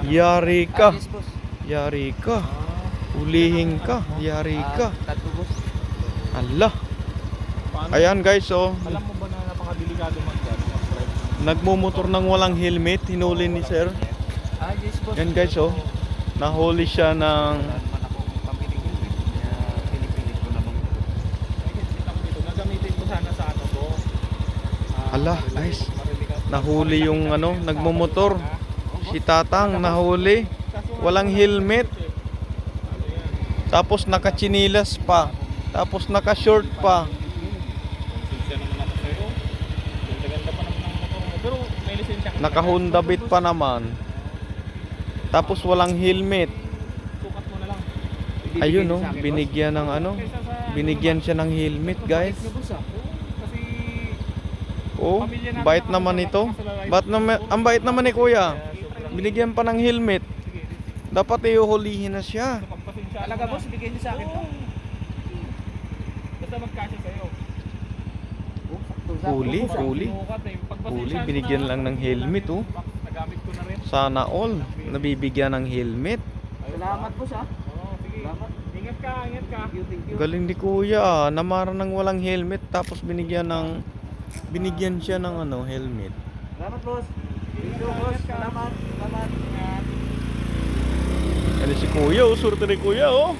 Yari ka. Yes, boss. Yari ka. Ulihin ka. Yari ka. Tatlo, boss. Allah. Ayan guys, oh. Alam mo ba na napakadelikado mag-drive? Nagmumotor ng walang helmet. Hinuli ni sir. Yes, boss. Yan guys, oh. Nahuli siya ng... Wala naman akong pambiling helmet. Kaya pinipilit ko naman. Nakikita ko dito. Nagamitin ko sana sa ano to. Ala, guys. Nahuli yung ano, nagmumotor. Ha? Si Tatang nahuli. Walang helmet. Tapos nakatsinilas pa. Tapos naka-short pa. Lisensya naman ako sa'yo. Ganda-ganda pa naman ang motor mo. Pero may lisensya ka. Naka-Honda Beat pa naman. Tapos walang helmet. Sukat mo na lang. Ayun, oh, binigyan ng ano. Binigyan siya ng helmet, guys. Kasi Oh, bait naman ito. Ang bait naman ni Kuya. Binigyan pa ng helmet. Dapat iuhulihin na siya. Talaga, boss, bigay niyo sa akin to. Basta magkasya sa'yo. Huli, huli. Huli, binigyan lang ng helmet, oh. Nagamit ko na rin. Sana all nabibigyan ng helmet. Salamat, boss, ha. Oo, sige. Salamat. Ingat ka, ingat ka. Thank you. Galing ni Kuya, namara ng walang helmet tapos binigyan siya ng ano, helmet. Salamat, boss. Thank you, boss. Salamat. Salamat. Ano si Kuya, oh, surte ni Kuya, oh.